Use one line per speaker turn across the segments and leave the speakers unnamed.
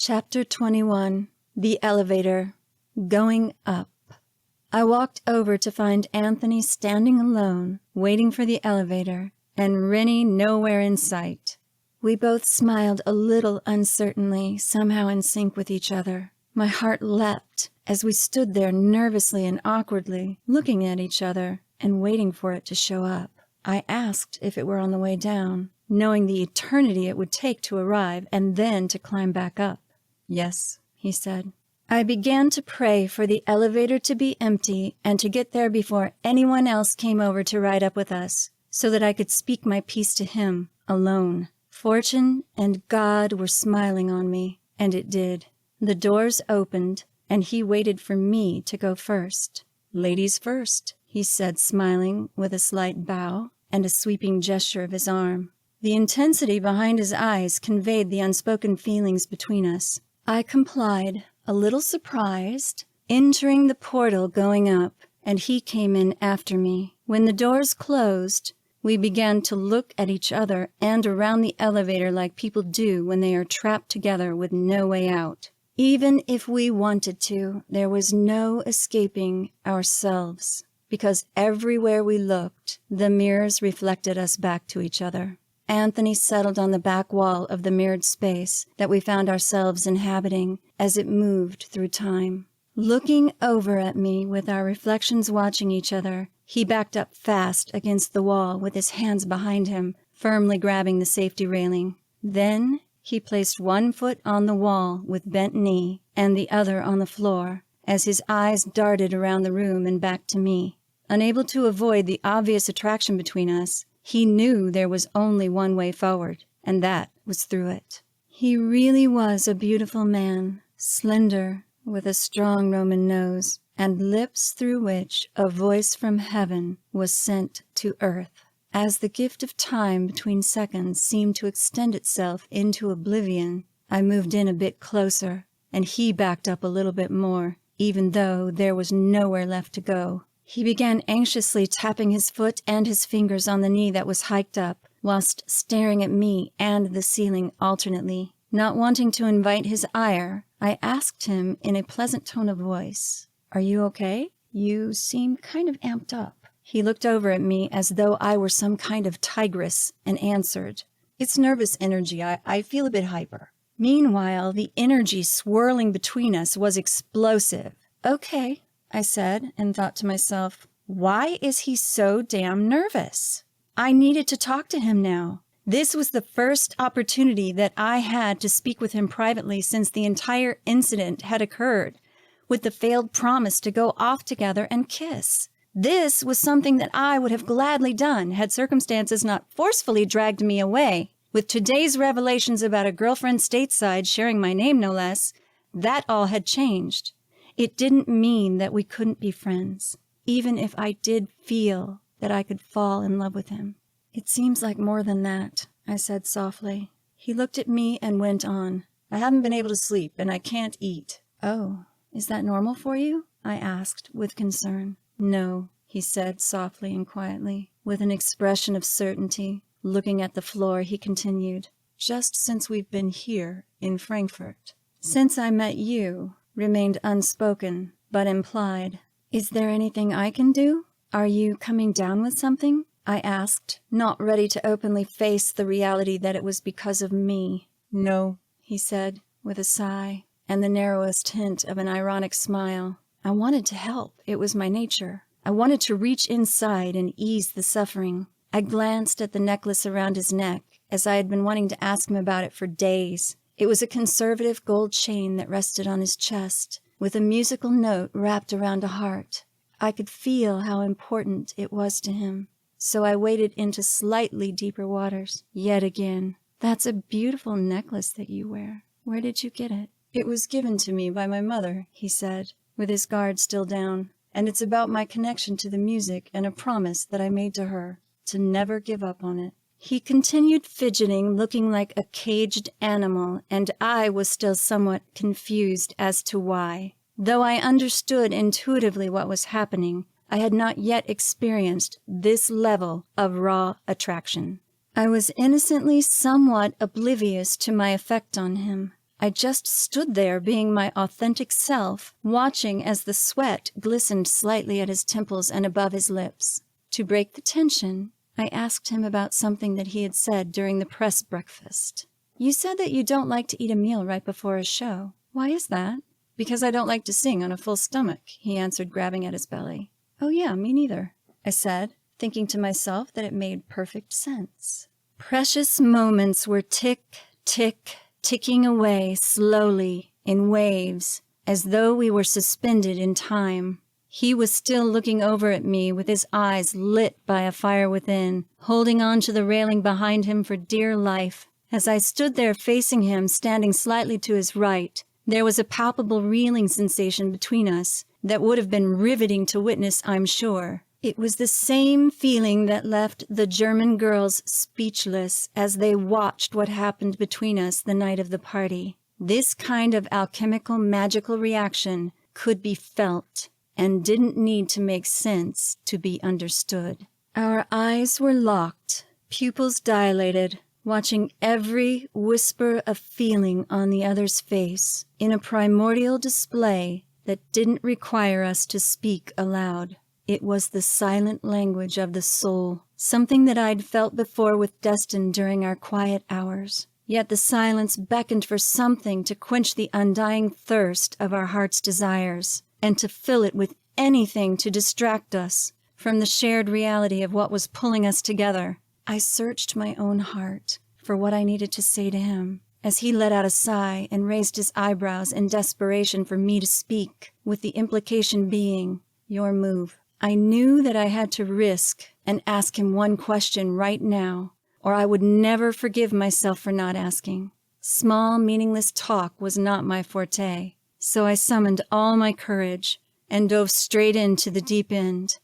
Chapter 21. The Elevator. Going Up. I walked over to find Anthony standing alone, waiting for the elevator, and Rennie nowhere in sight. We both smiled a little uncertainly, somehow in sync with each other. My heart leapt as we stood there nervously and awkwardly, looking at each other and waiting for it to show up. I asked if it were on the way down, knowing the eternity it would take to arrive and then to climb back up. "Yes," he said. I began to pray for the elevator to be empty and to get there before anyone else came over to ride up with us, so that I could speak my piece to him, alone. Fortune and God were smiling on me, and it did. The doors opened, and he waited for me to go first. "Ladies first," he said, smiling with a slight bow and a sweeping gesture of his arm. The intensity behind his eyes conveyed the unspoken feelings between us. I complied, a little surprised, entering the portal going up, and he came in after me. When the doors closed, we began to look at each other and around the elevator like people do when they are trapped together with no way out. Even if we wanted to, there was no escaping ourselves, because everywhere we looked, the mirrors reflected us back to each other. Anthony settled on the back wall of the mirrored space that we found ourselves inhabiting as it moved through time. Looking over at me with our reflections watching each other, he backed up fast against the wall with his hands behind him, firmly grabbing the safety railing. Then he placed one foot on the wall with bent knee and the other on the floor as his eyes darted around the room and back to me. Unable to avoid the obvious attraction between us, he knew there was only one way forward, and that was through it. He really was a beautiful man, slender, with a strong Roman nose, and lips through which a voice from heaven was sent to earth. As the gift of time between seconds seemed to extend itself into oblivion, I moved in a bit closer, and he backed up a little bit more, even though there was nowhere left to go. He began anxiously tapping his foot and his fingers on the knee that was hiked up, whilst staring at me and the ceiling alternately. Not wanting to invite his ire, I asked him in a pleasant tone of voice, "Are you okay? You seem kind of amped up." He looked over at me as though I were some kind of tigress and answered, "It's nervous energy. I feel a bit hyper." Meanwhile, the energy swirling between us was explosive. "Okay," I said, and thought to myself, why is he so damn nervous? I needed to talk to him now. This was the first opportunity that I had to speak with him privately since the entire incident had occurred, with the failed promise to go off together and kiss. This was something that I would have gladly done had circumstances not forcefully dragged me away. With today's revelations about a girlfriend stateside sharing my name no less, that all had changed. It didn't mean that we couldn't be friends, even if I did feel that I could fall in love with him. "It seems like more than that," I said softly. He looked at me and went on. "I haven't been able to sleep, and I can't eat." "Oh, is that normal for you?" I asked with concern. "No," he said softly and quietly, with an expression of certainty. Looking at the floor, he continued, "Just since we've been here in Frankfurt. Since I met you," remained unspoken, but implied. "Is there anything I can do? Are you coming down with something?" I asked, not ready to openly face the reality that it was because of me. "No," he said, with a sigh, and the narrowest hint of an ironic smile. I wanted to help. It was my nature. I wanted to reach inside and ease the suffering. I glanced at the necklace around his neck, as I had been wanting to ask him about it for days. It was a conservative gold chain that rested on his chest, with a musical note wrapped around a heart. I could feel how important it was to him, so I waded into slightly deeper waters. Yet again, "That's a beautiful necklace that you wear. Where did you get it?" "It was given to me by my mother," he said, with his guard still down, "and it's about my connection to the music and a promise that I made to her, to never give up on it." He continued fidgeting, looking like a caged animal, and I was still somewhat confused as to why. Though I understood intuitively what was happening, I had not yet experienced this level of raw attraction. I was innocently somewhat oblivious to my effect on him. I just stood there being my authentic self, watching as the sweat glistened slightly at his temples and above his lips. To break the tension, I asked him about something that he had said during the press breakfast. "You said that you don't like to eat a meal right before a show. Why is that?" "Because I don't like to sing on a full stomach," he answered, grabbing at his belly. "Oh yeah, me neither," I said, thinking to myself that it made perfect sense. Precious moments were ticking away slowly in waves, as though we were suspended in time. He was still looking over at me with his eyes lit by a fire within, holding on to the railing behind him for dear life. As I stood there facing him, standing slightly to his right, there was a palpable reeling sensation between us that would have been riveting to witness, I'm sure. It was the same feeling that left the German girls speechless as they watched what happened between us the night of the party. This kind of alchemical, magical reaction could be felt and didn't need to make sense to be understood. Our eyes were locked, pupils dilated, watching every whisper of feeling on the other's face in a primordial display that didn't require us to speak aloud. It was the silent language of the soul, something that I'd felt before with Destin during our quiet hours. Yet the silence beckoned for something to quench the undying thirst of our heart's desires, and to fill it with anything to distract us from the shared reality of what was pulling us together. I searched my own heart for what I needed to say to him, as he let out a sigh and raised his eyebrows in desperation for me to speak, with the implication being, "Your move." I knew that I had to risk and ask him one question right now, or I would never forgive myself for not asking. Small, meaningless talk was not my forte, so I summoned all my courage and dove straight into the deep end.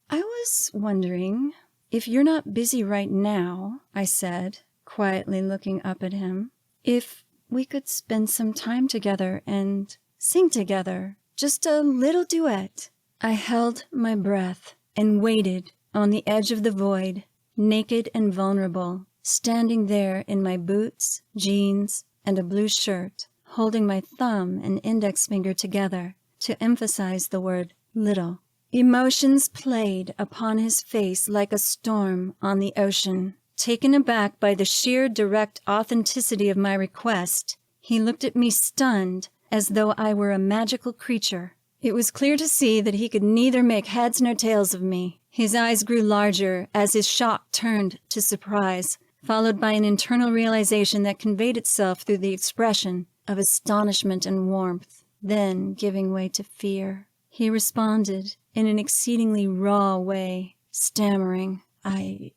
"I was wondering, if you're not busy right now," I said, quietly looking up at him, "if we could spend some time together and sing together, just a little duet." I held my breath and waited on the edge of the void, naked and vulnerable, standing there in my boots, jeans, and a blue shirt, holding my thumb and index finger together to emphasize the word little. Emotions played upon his face like a storm on the ocean. Taken aback by the sheer direct authenticity of my request, he looked at me stunned, as though I were a magical creature. It was clear to see that he could neither make heads nor tails of me. His eyes grew larger as his shock turned to surprise, followed by an internal realization that conveyed itself through the expression of astonishment and warmth, then giving way to fear. He responded in an exceedingly raw way, stammering, I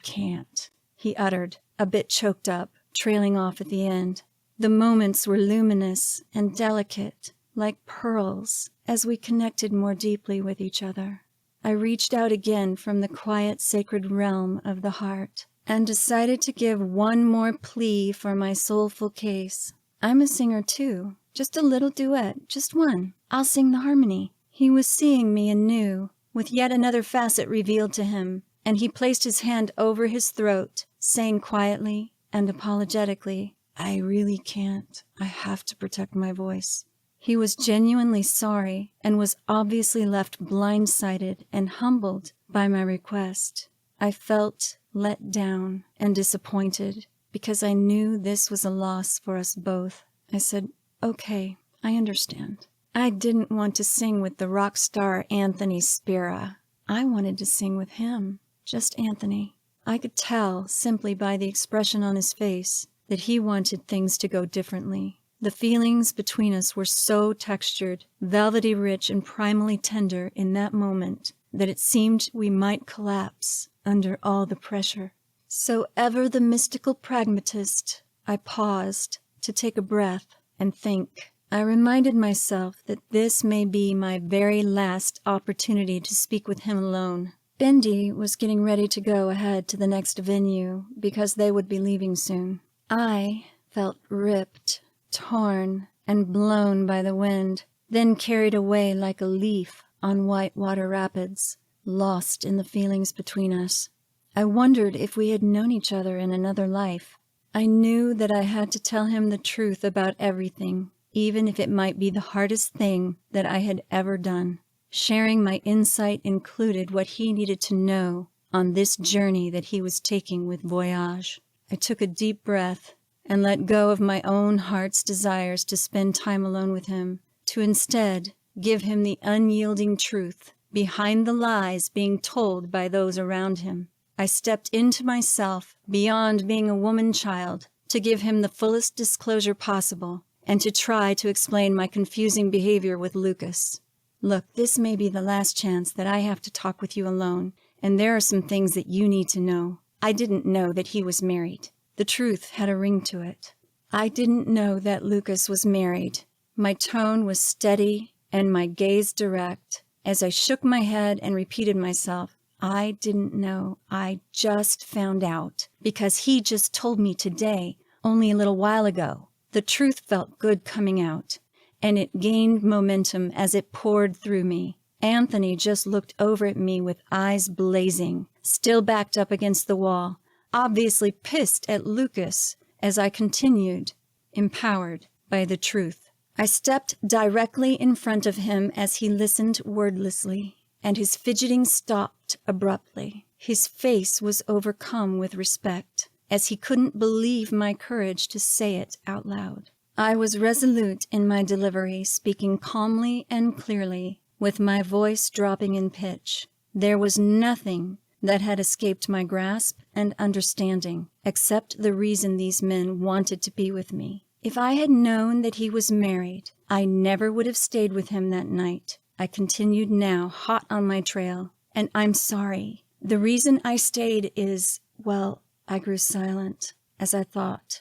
can't, he uttered, a bit choked up, trailing off at the end. The moments were luminous and delicate, like pearls, as we connected more deeply with each other. I reached out again from the quiet, sacred realm of the heart and decided to give one more plea for my soulful case. "I'm a singer too. Just a little duet, just one. I'll sing the harmony." He was seeing me anew, with yet another facet revealed to him, and he placed his hand over his throat, saying quietly and apologetically, "I really can't. I have to protect my voice." He was genuinely sorry and was obviously left blindsided and humbled by my request. I felt let down and disappointed because I knew this was a loss for us both. I said, "Okay, I understand." I didn't want to sing with the rock star Anthony Spira. I wanted to sing with him, just Anthony. I could tell, simply by the expression on his face, that he wanted things to go differently. The feelings between us were so textured, velvety rich, and primally tender in that moment that it seemed we might collapse under all the pressure. So ever the mystical pragmatist, I paused to take a breath and think. I reminded myself that this may be my very last opportunity to speak with him alone. Bendy was getting ready to go ahead to the next venue because they would be leaving soon. I felt ripped, torn, and blown by the wind, then carried away like a leaf on white water rapids, lost in the feelings between us. I wondered if we had known each other in another life. I knew that I had to tell him the truth about everything, even if it might be the hardest thing that I had ever done. Sharing my insight included what he needed to know on this journey that he was taking with Voyage. I took a deep breath and let go of my own heart's desires to spend time alone with him, to instead give him the unyielding truth behind the lies being told by those around him. I stepped into myself beyond being a woman child to give him the fullest disclosure possible and to try to explain my confusing behavior with Lucas. Look, this may be the last chance that I have to talk with you alone, and there are some things that you need to know. I didn't know that he was married. The truth had a ring to it. I didn't know that Lucas was married. My tone was steady and my gaze direct as I shook my head and repeated myself. I didn't know. I just found out because he just told me today, only a little while ago. The truth felt good coming out, and it gained momentum as it poured through me. Anthony just looked over at me with eyes blazing, still backed up against the wall, obviously pissed at Lucas as I continued, empowered by the truth. I stepped directly in front of him as he listened wordlessly, and his fidgeting stopped abruptly. His face was overcome with respect, as he couldn't believe my courage to say it out loud. I was resolute in my delivery, speaking calmly and clearly, with my voice dropping in pitch. There was nothing that had escaped my grasp and understanding, except the reason these men wanted to be with me. If I had known that he was married, I never would have stayed with him that night. I continued now, hot on my trail. And I'm sorry. The reason I stayed is, well, I grew silent as I thought.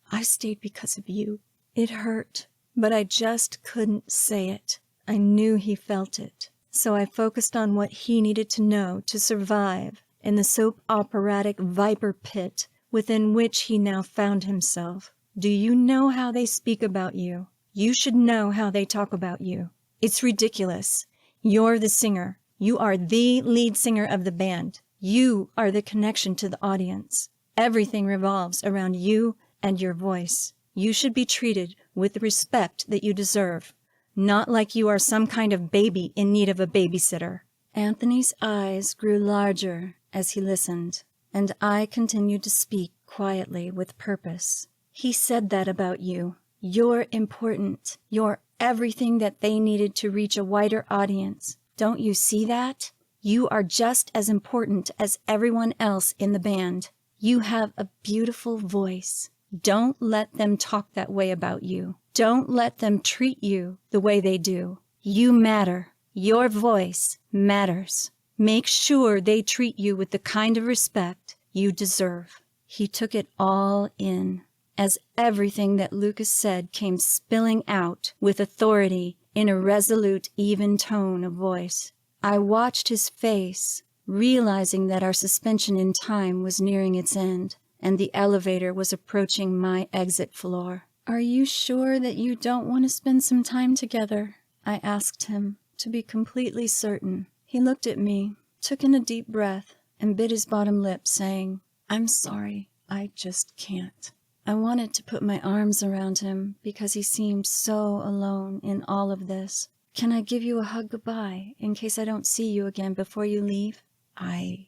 I stayed because of you. It hurt, but I just couldn't say it. I knew he felt it. So I focused on what he needed to know to survive in the soap operatic viper pit within which he now found himself. Do you know how they speak about you? You should know how they talk about you. It's ridiculous. You're the singer. You are the lead singer of the band. You are the connection to the audience. Everything revolves around you and your voice. You should be treated with the respect that you deserve, not like you are some kind of baby in need of a babysitter. Anthony's eyes grew larger as he listened, and I continued to speak quietly with purpose. He said that about you. You're important. You're everything that they needed to reach a wider audience. Don't you see that? You are just as important as everyone else in the band. You have a beautiful voice. Don't let them talk that way about you. Don't let them treat you the way they do. You matter. Your voice matters. Make sure they treat you with the kind of respect you deserve. He took it all in, as everything that Lucas said came spilling out with authority in a resolute, even tone of voice. I watched his face, realizing that our suspension in time was nearing its end, and the elevator was approaching my exit floor. Are you sure that you don't want to spend some time together? I asked him, to be completely certain. He looked at me, took in a deep breath, and bit his bottom lip, saying, I'm sorry, I just can't. I wanted to put my arms around him because he seemed so alone in all of this. Can I give you a hug goodbye in case I don't see you again before you leave? I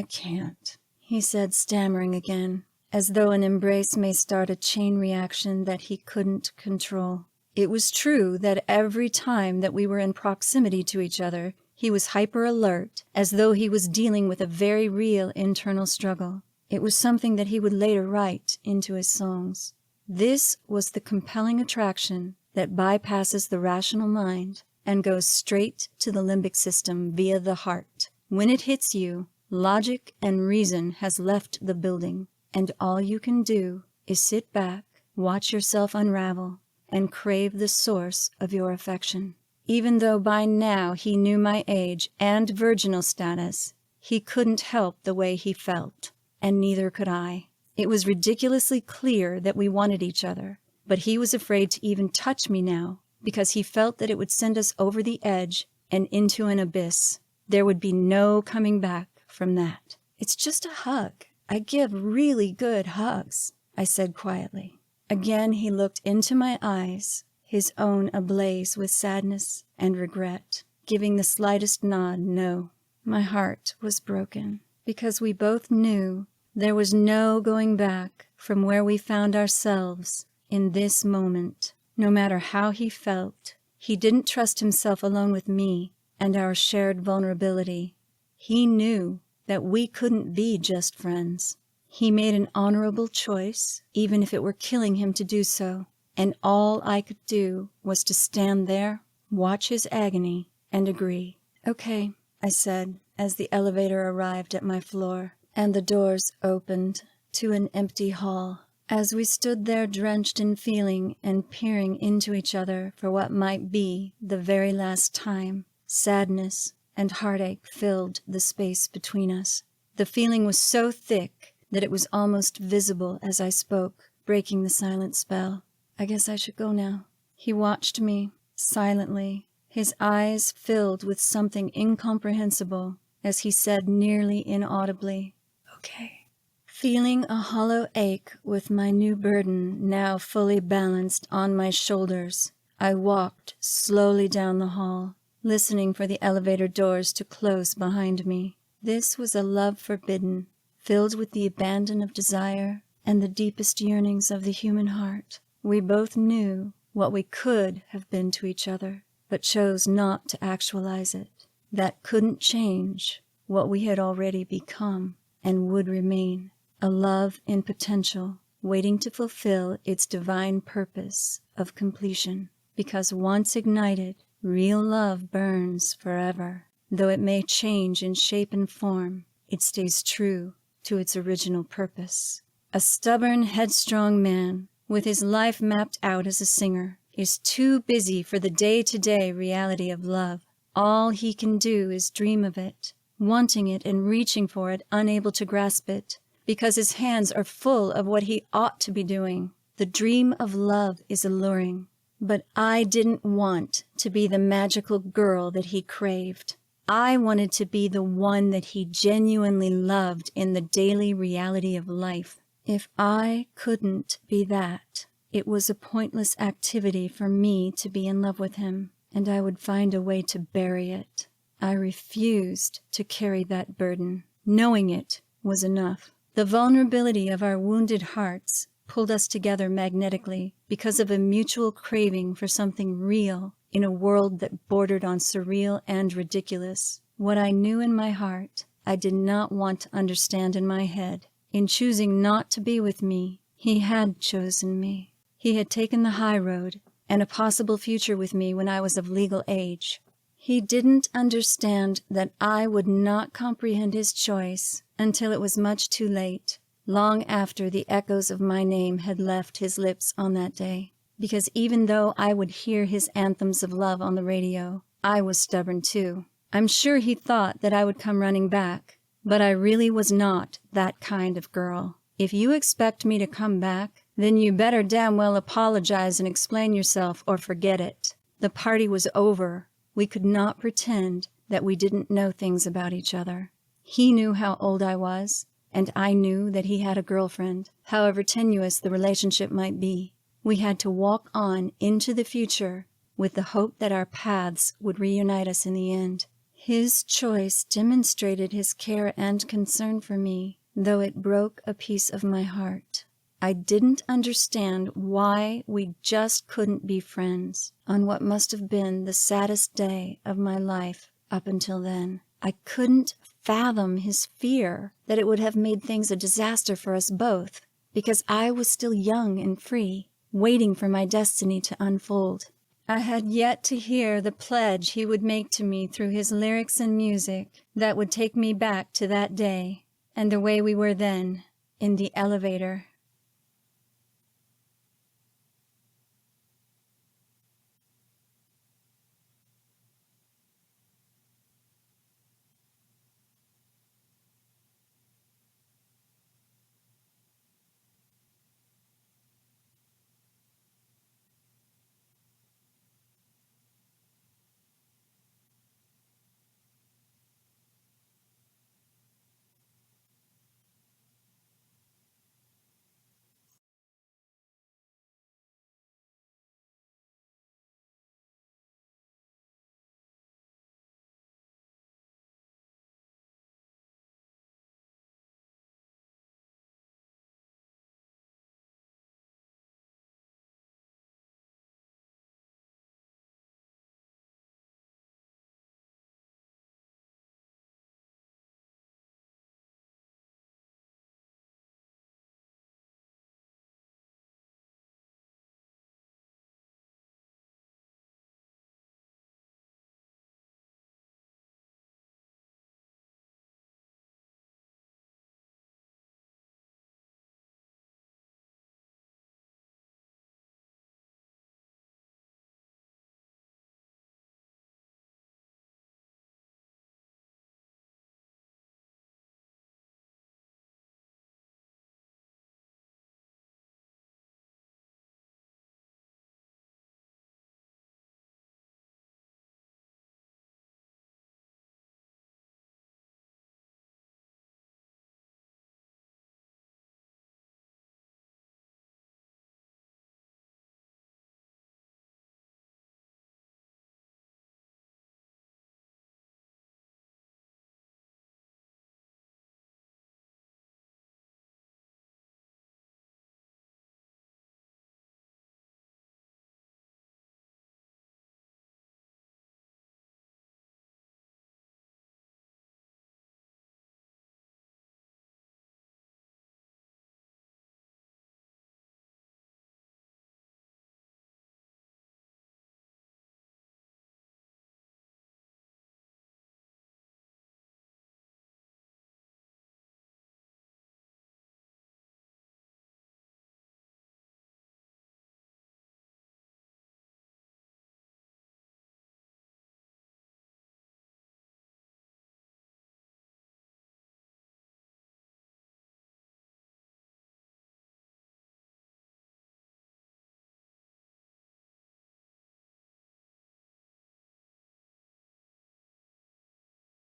can't, he said, stammering again, as though an embrace may start a chain reaction that he couldn't control. It was true that every time that we were in proximity to each other, he was hyper-alert, as though he was dealing with a very real internal struggle. It was something that he would later write into his songs. This was the compelling attraction that bypasses the rational mind and goes straight to the limbic system via the heart. When it hits you, logic and reason has left the building, and all you can do is sit back, watch yourself unravel, and crave the source of your affection. Even though by now he knew my age and virginal status, he couldn't help the way he felt, and neither could I. It was ridiculously clear that we wanted each other, but he was afraid to even touch me now because he felt that it would send us over the edge and into an abyss. There would be no coming back from that. It's just a hug, I give really good hugs, I said quietly. Again he looked into my eyes, his own ablaze with sadness and regret, giving the slightest nod no. My heart was broken, because we both knew there was no going back from where we found ourselves in this moment. No matter how he felt, he didn't trust himself alone with me and our shared vulnerability. He knew that we couldn't be just friends. He made an honorable choice, even if it were killing him to do so, and all I could do was to stand there, watch his agony, and agree. "Okay," I said, as the elevator arrived at my floor, and the doors opened to an empty hall. As we stood there drenched in feeling and peering into each other for what might be the very last time, sadness and heartache filled the space between us. The feeling was so thick that it was almost visible as I spoke, breaking the silent spell. "I guess I should go now." He watched me silently, his eyes filled with something incomprehensible, as he said nearly inaudibly, "Okay." Feeling a hollow ache with my new burden now fully balanced on my shoulders, I walked slowly down the hall, listening for the elevator doors to close behind me. This was a love forbidden, filled with the abandon of desire and the deepest yearnings of the human heart. We both knew what we could have been to each other, but chose not to actualize it. That couldn't change what we had already become and would remain. A love in potential, waiting to fulfill its divine purpose of completion. Because once ignited, real love burns forever. Though it may change in shape and form, it stays true to its original purpose. A stubborn, headstrong man, with his life mapped out as a singer, is too busy for the day-to-day reality of love. All he can do is dream of it, wanting it and reaching for it, unable to grasp it, because his hands are full of what he ought to be doing. The dream of love is alluring, but I didn't want to be the magical girl that he craved. I wanted to be the one that he genuinely loved in the daily reality of life. If I couldn't be that, it was a pointless activity for me to be in love with him, and I would find a way to bury it. I refused to carry that burden. Knowing it was enough. The vulnerability of our wounded hearts pulled us together magnetically because of a mutual craving for something real in a world that bordered on surreal and ridiculous. What I knew in my heart, I did not want to understand in my head. In choosing not to be with me, he had chosen me. He had taken the high road and a possible future with me when I was of legal age. He didn't understand that I would not comprehend his choice until it was much too late, long after the echoes of my name had left his lips on that day. Because even though I would hear his anthems of love on the radio, I was stubborn too. I'm sure he thought that I would come running back, but I really was not that kind of girl. If you expect me to come back, then you better damn well apologize and explain yourself or forget it. The party was over. We could not pretend that we didn't know things about each other. He knew how old I was, and I knew that he had a girlfriend, however tenuous the relationship might be. We had to walk on into the future with the hope that our paths would reunite us in the end. His choice demonstrated his care and concern for me, though it broke a piece of my heart. I didn't understand why we just couldn't be friends on what must have been the saddest day of my life up until then. I couldn't fathom his fear that it would have made things a disaster for us both, because I was still young and free, waiting for my destiny to unfold. I had yet to hear the pledge he would make to me through his lyrics and music that would take me back to that day and the way we were then in the elevator.